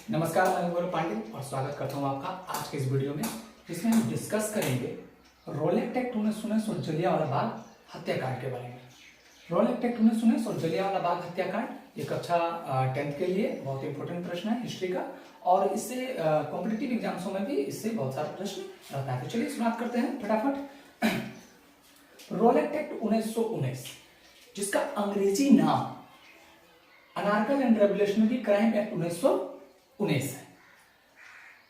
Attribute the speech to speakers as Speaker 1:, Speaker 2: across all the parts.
Speaker 1: नमस्कार, मैं गौरव पांडे और स्वागत करता हूं आपका आज के इस वीडियो में, जिसमें हम डिस्कस करेंगे रॉलेट एक्ट 1919 और जलियांवाला बाग हत्याकांड के बारे में। रॉलेट एक्ट 1919 और जलियांवाला बाग हत्याकांड एक अच्छा 10th के लिए बहुत इंपॉर्टेंट प्रश्न है हिस्ट्री का, और इससे कॉम्पिटिटिव एग्जाम्सों में भी इससे बहुत सारा प्रश्न रहता है। तो चलिए शुरुआत करते हैं फटाफट। रॉलेट एक्ट 1919, जिसका अंग्रेजी नाम अनार्कल एंड रेवोल्यूशनरी क्राइम एक्ट 1919 है।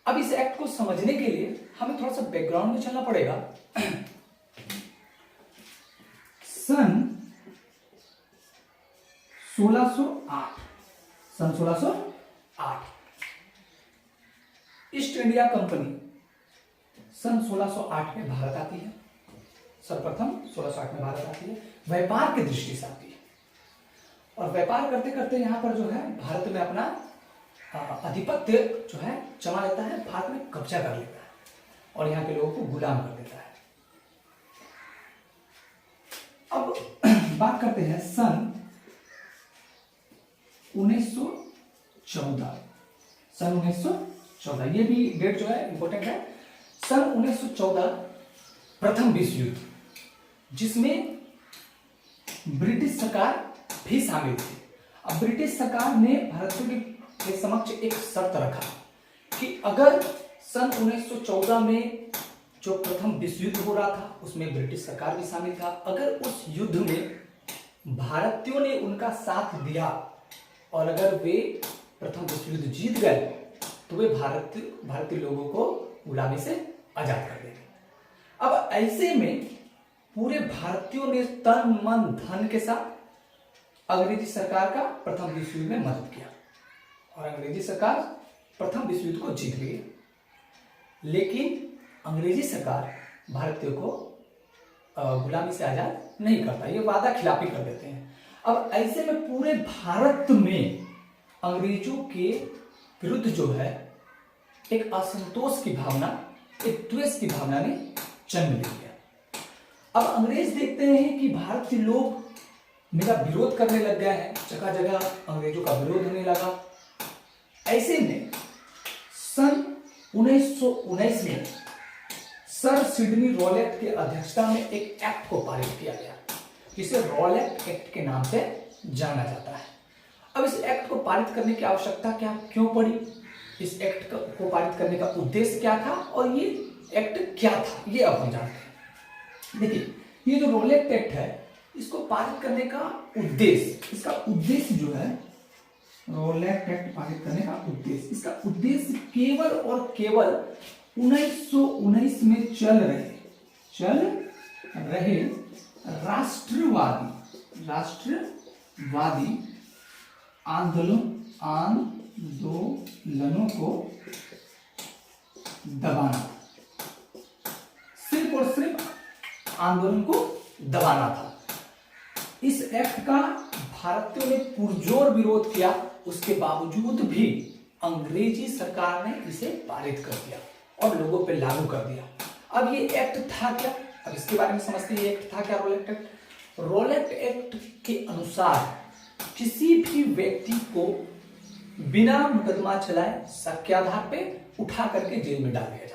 Speaker 1: अब इस एक्ट को समझने के लिए हमें थोड़ा सा बैकग्राउंड में चलना पड़ेगा। सन 1608 ईस्ट इंडिया कंपनी सन 1608 में भारत आती है। सर्वप्रथम 1608 में भारत आती है, व्यापार की दृष्टि से आती है, और व्यापार करते करते यहां पर जो है भारत में अपना आधिपत्य जो है जमा लेता है, भारत में कब्जा कर लेता है और यहाँ के लोगों को गुलाम कर देता है। अब बात करते हैं सन 1914। सन 1914, ये भी डेट जो है इंपॉर्टेंट है। सन 1914 प्रथम विश्व युद्ध, जिसमें ब्रिटिश सरकार भी शामिल थी। अब ब्रिटिश सरकार ने भारतीयों के समक्ष एक शर्त रखा कि अगर सन 1914 में जो प्रथम विश्व युद्ध हो रहा था उसमें ब्रिटिश सरकार भी शामिल था, अगर उस युद्ध में भारतीयों ने उनका साथ दिया और अगर वे प्रथम विश्व युद्ध जीत गए तो वे भारतीय लोगों को गुलामी से आजाद कर देंगे। अब ऐसे में पूरे भारतीयों ने तन मन धन के साथ अंग्रेजी सरकार का प्रथम विश्व युद्ध में मदद किया और अंग्रेजी सरकार प्रथम विश्व युद्ध को जीत गई। लेकिन अंग्रेजी सरकार भारतीयों को गुलामी से आजाद नहीं करता, ये वादा खिलाफी कर देते हैं। अब ऐसे में पूरे भारत में अंग्रेजों के विरुद्ध जो है एक असंतोष की भावना, एक द्वेष की भावना ने जन्म ले लिया। अब अंग्रेज देखते हैं कि भारतीय लोग मेरा विरोध करने लग गया है, जगह जगह अंग्रेजों का विरोध होने लगा। ऐसे में सन 1919 में सर सिडनी रॉलेट की अध्यक्षता में एक एक्ट को पारित किया गया, जिसे रॉलेट एक्ट के नाम से जाना जाता है। अब इस एक्ट को पारित करने की आवश्यकता क्यों पड़ी, इस एक्ट को पारित करने का उद्देश्य क्या था और ये एक्ट क्या था, ये अब हम जानते हैं। देखिए, ये जो रॉलेट एक्ट है इसको पारित करने का उद्देश्य, इसका उद्देश्य जो है रॉलेट एक्ट पारित करने का उद्देश्य, इसका उद्देश्य केवल और केवल 1919 में चल रहे राष्ट्रवादी आंदोलनों को दबाना, सिर्फ और सिर्फ आंदोलन को दबाना था। इस एक्ट का भारतीयों ने पुरजोर विरोध किया, उसके बावजूद भी अंग्रेजी सरकार ने इसे पारित कर दिया और लोगों पे लागू कर दिया। अब ये एक्ट था क्या, अब इसके बारे में समझते हैं। ये एक्ट था क्या, रॉलेट एक्ट। रॉलेट एक्ट के अनुसार किसी भी व्यक्ति को बिना मुकदमा चलाए शक के आधार पे उठा करके जेल में डाल दिया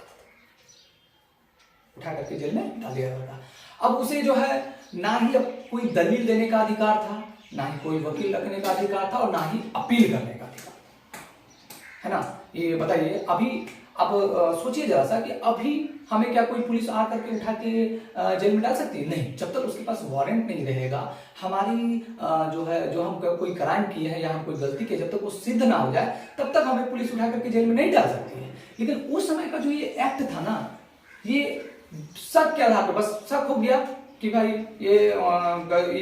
Speaker 1: जाता था। अब उसे जो है ना ही अब कोई दलील देने का अधिकार था, ना ही कोई वकील रखने का अधिकार था, और ना ही अपील करने का अधिकार, है ना। ये बताइए, अभी आप सोचिए जरा सा कि अभी हमें क्या कोई पुलिस आ करके उठा के जेल में डाल सकती है? नहीं, जब तक उसके पास वारंट नहीं रहेगा, हमारी जो हम कोई क्राइम किए हैं या हम कोई गलती की, जब तक वो सिद्ध ना हो जाए तब तक हमें पुलिस उठा करके जेल में नहीं डाल सकती है। लेकिन उस समय का जो ये एक्ट था ना, ये शक के आधार पर, बस शक हो गया कि भाई ये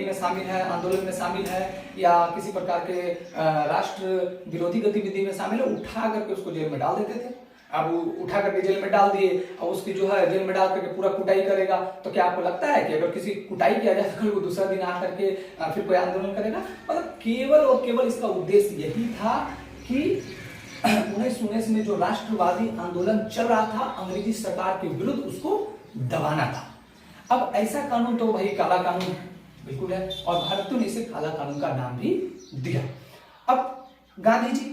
Speaker 1: में शामिल है, आंदोलन में शामिल है या किसी प्रकार के राष्ट्र विरोधी गतिविधि में शामिल है, उठा करके उसको जेल में डाल देते थे। अब उठा करके जेल में डाल दिए और उसकी जो है जेल में डाल करके पूरा कुटाई करेगा, तो क्या आपको लगता है कि अगर किसी कुटाई किया जाए तो वो दूसरा दिन आ करके फिर कोई आंदोलन करेगा? मतलब केवल और केवल इसका उद्देश्य यही था कि 1919 में जो राष्ट्रवादी आंदोलन चल रहा था अंग्रेजी सरकार के विरुद्ध, उसको दबाना था। अब ऐसा कानून तो भाई काला कानून बिल्कुल है, और भारतीयों ने इसे काला कानून का नाम भी दिया। अब गांधी जी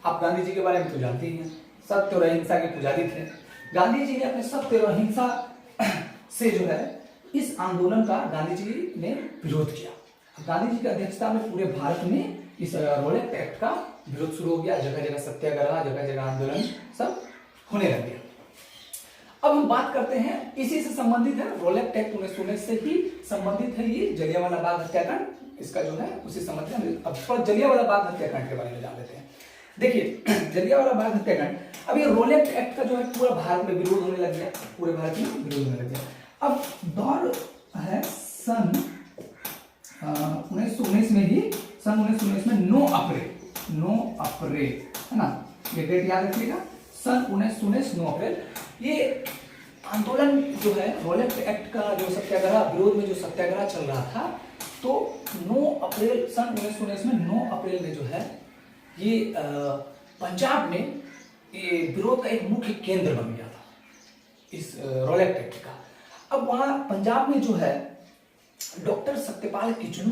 Speaker 1: आप गांधी जी के बारे में तो जानते ही हैं, सत्य और अहिंसा के पुजारी थे। गांधी जी ने अपने सत्य और अहिंसा से जो है इस आंदोलन का गांधी जी ने विरोध किया। गांधी जी की अध्यक्षता में पूरे भारत में इस रोलेट एक्ट का विरोध शुरू हो गया। जगह जगह सत्याग्रह, जगह जगह आंदोलन सब होने लग गया। अब हम बात करते हैं, इसी से संबंधित है, रोलेट एक्ट 1919 से ही संबंधित है ये जलियांवाला बाग हत्याकांड, इसका जो है उसी संबंधित है। अब जलियांवाला बाग हत्याकांड के बारे में जान लेते हैं। देखिए जलियांवाला बाग हत्याकांड, अब ये रोलेट एक्ट का जो है पूरा भारत में विरोध होने लग गया, पूरे भारत में विरोध होने लग गया। अब दौर है सन 1919 में ही, सन 1919 में 9 अप्रैल है ना, ये डेट याद रखिएगा, सन 1919 9 अप्रैल। ये आंदोलन जो है रोलेट एक्ट का जो सत्याग्रह, विरोध में जो सत्याग्रह चल रहा था, तो 9 अप्रैल सन 1919 में 9 अप्रैल में जो है ये पंजाब में ये विरोध का एक मुख्य केंद्र बन गया था इस रोलेट एक्ट का। अब वहां पंजाब में जो है डॉक्टर सत्यपाल किचलू,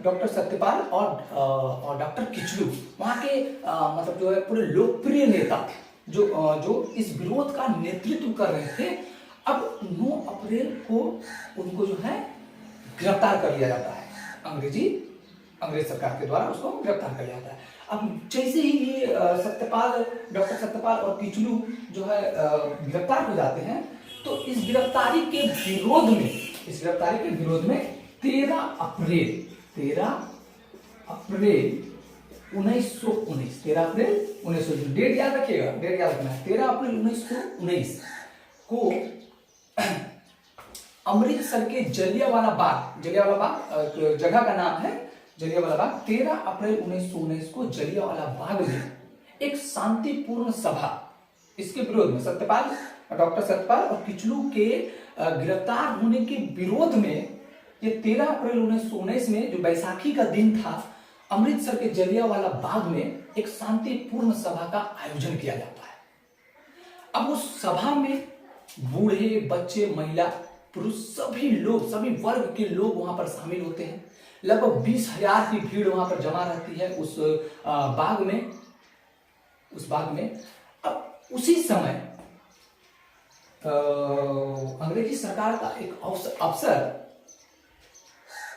Speaker 1: डॉक्टर सत्यपाल और डॉक्टर किचलू वहां के मतलब जो है पूरे लोकप्रिय नेता थे, जो इस विरोध का नेतृत्व कर रहे थे। अब 9 अप्रैल को उनको जो है गिरफ्तार कर लिया जाता है, अंग्रेज सरकार के द्वारा उसको गिरफ्तार कर लिया जाता है। अब जैसे ही ये डॉक्टर सत्यपाल और किचलू जो है गिरफ्तार हो जाते हैं, तो इस गिरफ्तारी के विरोध में 13 अप्रैल 1919 डेट याद रखिएगा, डेट याद रखना है, 13 अप्रैल 1919 को अमृतसर के जलियांवाला बाग जगह का नाम है जलियांवाला बाग। 13 अप्रैल 1919 को जलियांवाला बाग में एक शांतिपूर्ण सभा, इसके विरोध में डॉक्टर सत्यपाल और किचलू के गिरफ्तार होने के विरोध में, ये 13 अप्रैल 1919 में जो बैसाखी का दिन था, अमृतसर के जलियांवाला बाग में एक शांतिपूर्ण सभा का आयोजन किया जाता है। अब उस सभा में बूढ़े, बच्चे, महिला, पुरुष सभी वर्ग के लोग वहां पर शामिल होते हैं। लगभग 20,000 की भीड़ वहां पर जमा रहती है उस बाग में। अब उसी समय अंग्रेजी सरकार का एक अफसर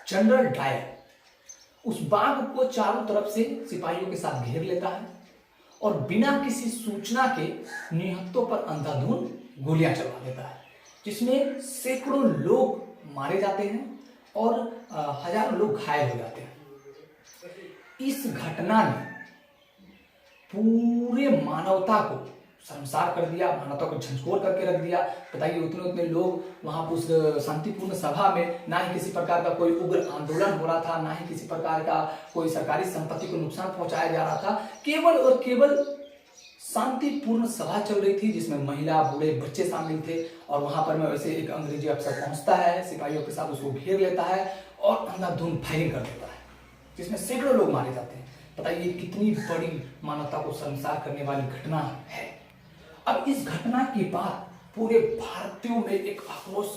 Speaker 1: जनरल डायर उस बाग को चारों तरफ से सिपाहियों के साथ घेर लेता है और बिना किसी सूचना के निहत्तों पर अंधाधुंध गोलियां चलवा देता है, जिसमें सैकड़ों लोग मारे जाते हैं और हजारों लोग घायल हो जाते हैं। इस घटना ने पूरे मानवता को शर्मसार कर दिया, मानवता को झंझोर करके रख दिया। बताइए उतने लोग वहां उस शांतिपूर्ण सभा में, ना ही किसी प्रकार का कोई उग्र आंदोलन हो रहा था, ना ही किसी प्रकार का कोई सरकारी संपत्ति को नुकसान पहुंचाया जा रहा था। केवल और केवल शांतिपूर्ण सभा चल रही थी, जिसमें महिला, बूढ़े, बच्चे शामिल थे। और वहां पर में वैसे एक अंग्रेजी अफसर पहुंचता है, सिपाहियों के साथ उसको घेर लेता है और अंधाधुंध फायरिंग कर देता है, जिसमें सैकड़ों लोग मारे जाते हैं। बताइए कितनी बड़ी मानवता को शर्मसार करने वाली घटना है। अब इस घटना के बाद पूरे भारतीयों में एक आक्रोश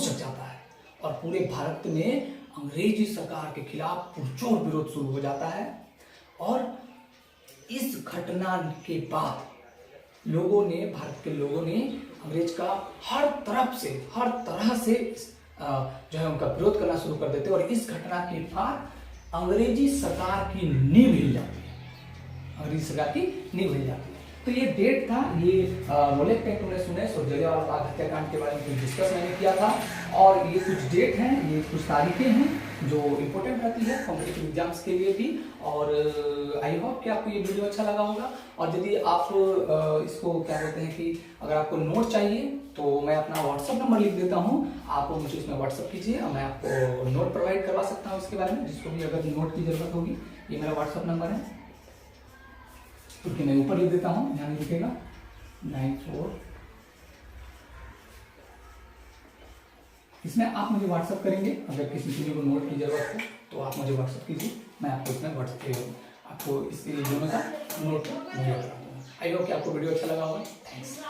Speaker 1: जग जाता है और पूरे भारत में अंग्रेजी सरकार के खिलाफ पुरजोर विरोध शुरू हो जाता है। और इस घटना के बाद भारत के लोगों ने अंग्रेज का हर तरह से जो है उनका विरोध करना शुरू कर देते हैं। और इस घटना के बाद अंग्रेजी सरकार की नींव हिल जाती है। तो ये डेट था, ये रोलेट एक्ट 1919 और जलियांवाला बाग हत्याकांड के बारे में कुछ डिस्कस मैंने किया था। और ये कुछ डेट हैं, ये कुछ तारीखें हैं जो इम्पोर्टेंट रहती है कॉम्पिटिटिव एग्जाम्स के लिए भी। और आई होप कि आपको ये वीडियो अच्छा लगा होगा। और यदि आप इसको क्या कहते हैं कि अगर आपको नोट चाहिए तो मैं अपना व्हाट्सअप नंबर लिख देता हूँ, आप मुझे इसमें व्हाट्सअप कीजिए और मैं आपको नोट प्रोवाइड करवा सकता हूँ इसके बारे में। जिसको भी अगर नोट की जरूरत होगी, ये मेरा व्हाट्सअप नंबर है, क्योंकि मैं ऊपर लिख देता हूँ, ध्यान लिखेगा 94। इसमें आप मुझे व्हाट्सअप करेंगे। अगर किसी चीज़ को नोट की जरूरत हो तो आप मुझे व्हाट्सअप कीजिए, मैं आपको इसमें आपको इस दोनों का नोट मुहैया करा दूँगा। आई होप कि आपको वीडियो अच्छा लगा होगा। थैंक्स।